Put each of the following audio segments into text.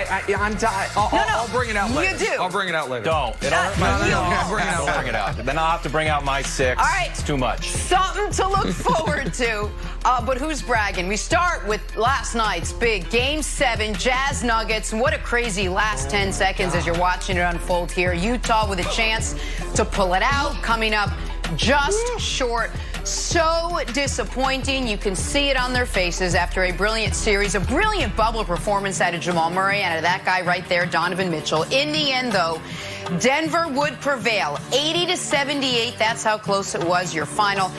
I'll bring it out later. You do. I'll bring it out later. Don't. It'll hurt my feelings. I'll bring it out. Don't bring it out. Then I'll have to bring out my 6. All right. It's too much. Something to look forward to. But who's bragging? We start with last night's big Game 7, Jazz Nuggets. What a crazy last 10 seconds as you're watching it unfold here. Utah with a chance to pull it out, coming up just short. So disappointing. You can see it on their faces after a brilliant series, a brilliant bubble performance out of Jamal Murray and out of that guy right there, Donovan Mitchell. In the end, though, Denver would prevail, 80-78. That's how close it was, your final.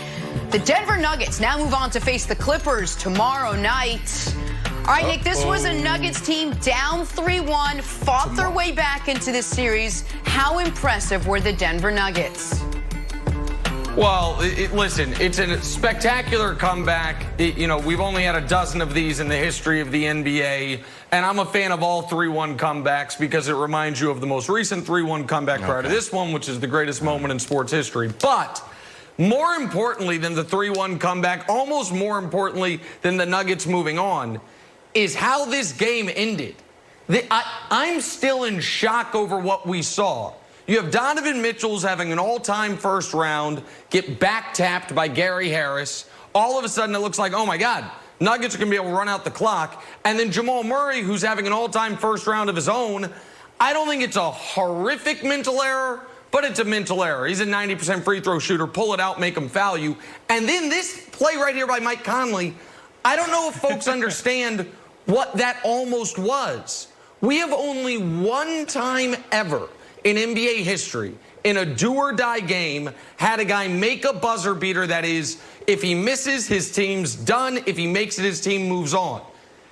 The Denver Nuggets now move on to face the Clippers tomorrow night. All right, Nick, this was a Nuggets team down 3-1, fought their way back into this series. How impressive were the Denver Nuggets? Well, listen, it's a spectacular comeback. We've only had a dozen of these in the history of the NBA, and I'm a fan of all 3-1 comebacks because it reminds you of the most recent 3-1 comeback prior to this one, which is the greatest moment in sports history. But more importantly than the 3-1 comeback, almost more importantly than the Nuggets moving on, is how this game ended. I'm still in shock over what we saw. You have Donovan Mitchell's having an all-time first round, get back-tapped by Gary Harris. All of a sudden, it looks like, oh, my God, Nuggets are going to be able to run out the clock. And then Jamal Murray, who's having an all-time first round of his own, I don't think it's a horrific mental error, but it's a mental error. He's a 90% free throw shooter. Pull it out, make him foul you. And then this play right here by Mike Conley, I don't know if folks understand what that almost was. We have only one time ever in NBA history, in a do-or-die game, had a guy make a buzzer beater that is, if he misses, his team's done. If he makes it, his team moves on.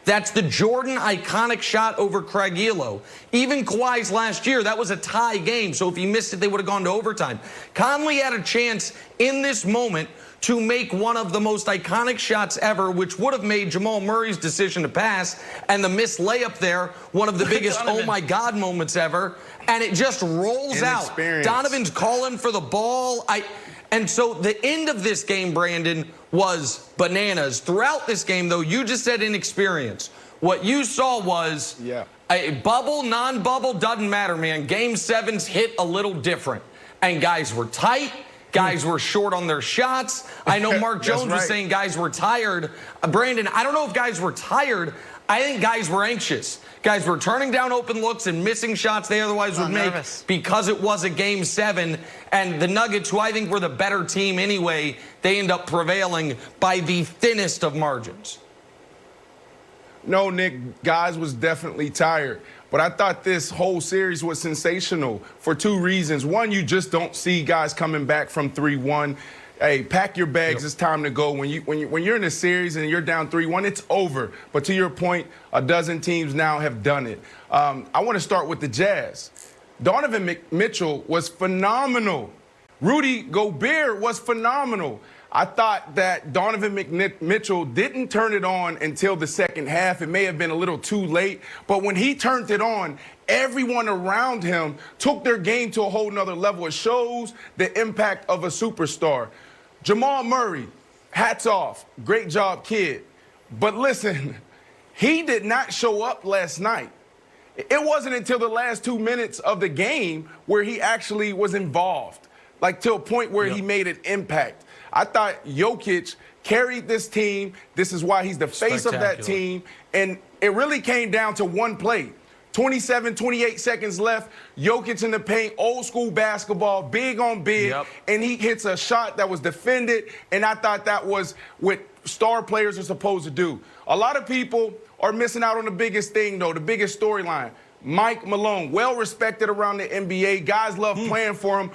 That's the Jordan iconic shot over Craig Elo. Even Kawhi's last year, that was a tie game, so if he missed it, they would have gone to overtime. Conley had a chance in this moment to make one of the most iconic shots ever, which would have made Jamal Murray's decision to pass and the missed layup there one of the biggest oh my God moments ever. And it just rolls out. Donovan's calling for the ball. And so the end of this game, Brandon, was bananas. Throughout this game, though, you just said inexperience. What you saw was a bubble, non-bubble, doesn't matter, man. Game 7's hit a little different. And guys were tight. Guys were short on their shots. I know Mark Jones was saying guys were tired. Brandon, I don't know if guys were tired. I think guys were anxious. Guys were turning down open looks and missing shots they otherwise would make because it was a Game 7. And the Nuggets, who I think were the better team anyway, they end up prevailing by the thinnest of margins. No, Nick, guys was definitely tired. But I thought this whole series was sensational for 2 reasons. One, you just don't see guys coming back from 3-1. Hey, pack your bags. It's time to go. When you're in a series and you're down 3-1, it's over. But to your point, a dozen teams now have done it. I want to start with the Jazz. Donovan Mitchell was phenomenal. Rudy Gobert was phenomenal. I thought that Donovan Mitchell didn't turn it on until the second half. It may have been a little too late, but when he turned it on, everyone around him took their game to a whole nother level. It shows the impact of a superstar. Jamal Murray, hats off. Great job, kid. But listen, he did not show up last night. It wasn't until the last 2 minutes of the game where he actually was involved, like to a point where he made an impact. I thought Jokic carried this team. This is why he's the face of that team. And it really came down to one play. 27, 28 seconds left. Jokic in the paint, old school basketball, big on big. And he hits a shot that was defended. And I thought that was what star players are supposed to do. A lot of people are missing out on the biggest thing, though, the biggest storyline. Mike Malone, well respected around the NBA. Guys love playing for him.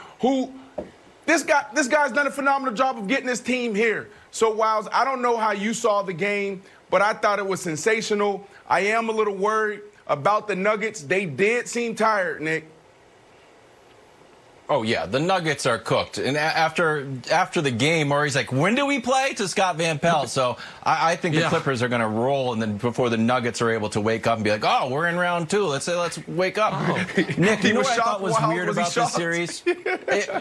This guy's done a phenomenal job of getting his team here. So, Wiles, I don't know how you saw the game, but I thought it was sensational. I am a little worried about the Nuggets. They did seem tired, Nick. Oh, yeah, the Nuggets are cooked. And after the game, Murray's like, when do we play? To Scott Van Pelt. So I think the Clippers are going to roll, and then before the Nuggets are able to wake up and be like, oh, we're in round 2. Let's wake up. Nick, you know what I thought was weird about this series? They're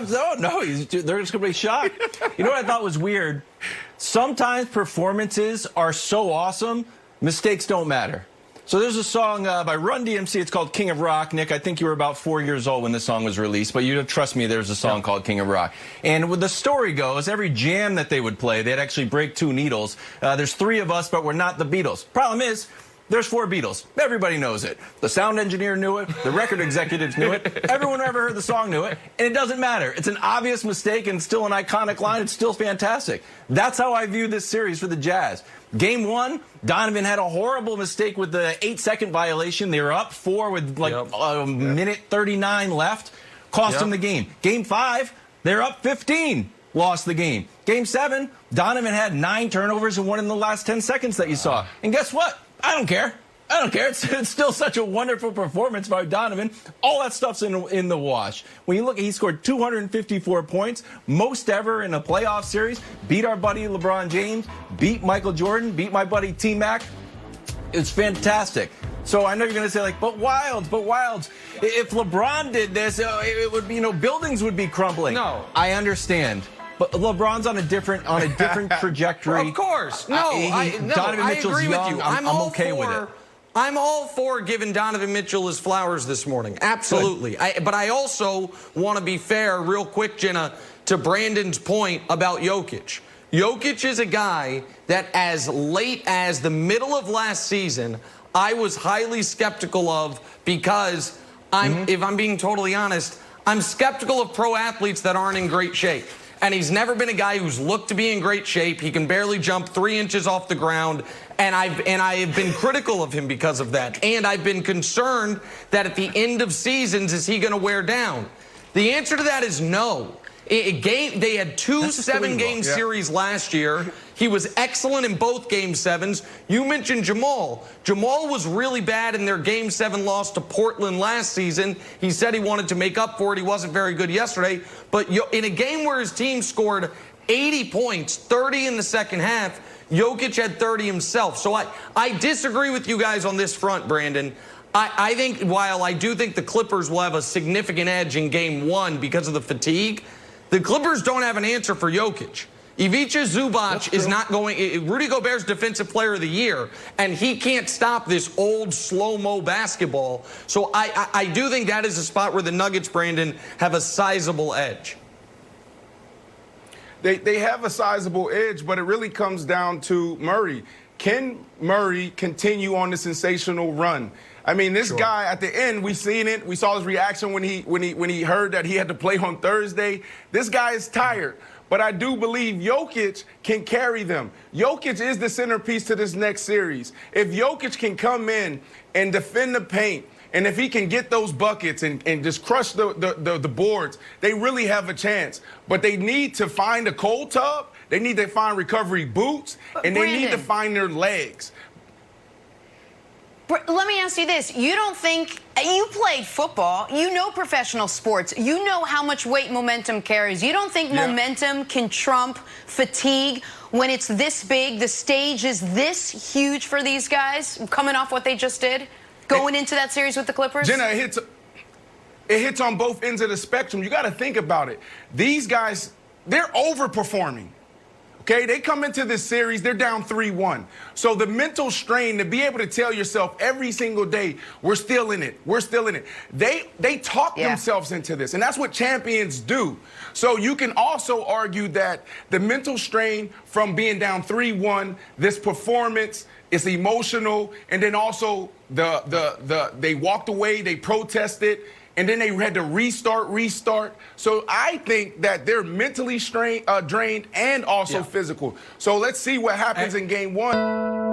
just going to be shocked. You know what I thought was weird? Sometimes performances are so awesome, mistakes don't matter. So there's a song by Run DMC. It's called King of Rock. Nick, I think you were about 4 years old when this song was released, but you trust me, there's a song called King of Rock. And with the story goes, every jam that they would play, they'd actually break 2 needles. There's 3 of us, but we're not the Beatles. Problem is, there's 4 Beatles. Everybody knows it. The sound engineer knew it. The record executives knew it. Everyone who ever heard the song knew it. And it doesn't matter. It's an obvious mistake and still an iconic line. It's still fantastic. That's how I view this series for the Jazz. Game 1, Donovan had a horrible mistake with the 8-second violation. They were up 4 with like a minute 39 left. Cost them the game. Game 5, they're up 15. Lost the game. Game 7, Donovan had 9 turnovers and 1 in the last 10 seconds that you saw. And guess what? I don't care. I don't care. It's still such a wonderful performance by Donovan. All that stuff's in the wash. When you look, he scored 254 points, most ever in a playoff series, beat our buddy LeBron James, beat Michael Jordan, beat my buddy T-Mac. It's fantastic. So I know you're going to say, like, but Wilds. If LeBron did this, it would be, buildings would be crumbling. No. I understand. But LeBron's on a different trajectory. Of course. I agree with you. I'm okay with it. I'm all for giving Donovan Mitchell his flowers this morning. Absolutely. But I also want to be fair, real quick, Jenna, to Brandon's point about Jokic. Jokic is a guy that as late as the middle of last season, I was highly skeptical of because, if I'm being totally honest, I'm skeptical of pro athletes that aren't in great shape. And he's never been a guy who's looked to be in great shape. He can barely jump 3 inches off the ground. And I have been critical of him because of that. And I've been concerned that at the end of seasons, is he going to wear down? The answer to that is no. They had 2 7-game series last year. He was excellent in both Game 7s. You mentioned Jamal. Jamal was really bad in their Game 7 loss to Portland last season. He said he wanted to make up for it. He wasn't very good yesterday. But in a game where his team scored 80 points, 30 in the second half, Jokic had 30 himself. So I disagree with you guys on this front, Brandon. I think while I do think the Clippers will have a significant edge in Game 1 because of the fatigue, the Clippers don't have an answer for Jokic. Ivica Zubac is not going. Rudy Gobert's Defensive Player of the Year, and he can't stop this old slow-mo basketball. So I do think that is a spot where the Nuggets, Brandon, have a sizable edge. They have a sizable edge, but it really comes down to Murray. Can Murray continue on the sensational run? I mean, this guy at the end, we seen it. We saw his reaction when he heard that he had to play on Thursday. This guy is tired. But I do believe Jokic can carry them. Jokic is the centerpiece to this next series. If Jokic can come in and defend the paint, and if he can get those buckets and just crush the boards, they really have a chance. But they need to find a cold tub. They need to find recovery boots. And they need to find their legs. Let me ask you this. You don't think, you played football, you know professional sports, you know how much weight momentum carries. You don't think momentum can trump fatigue when it's this big, the stage is this huge for these guys, coming off what they just did, going into that series with the Clippers? Jenna, it hits on both ends of the spectrum. You got to think about it. These guys, they're overperforming. Okay, they come into this series, they're down 3-1. So the mental strain to be able to tell yourself every single day, we're still in it, we're still in it. They talk themselves into this, and that's what champions do. So you can also argue that the mental strain from being down 3-1, this performance is emotional, and then also they walked away, they protested, and then they had to restart. So I think that they're mentally drained and also physical. So let's see what happens in Game 1.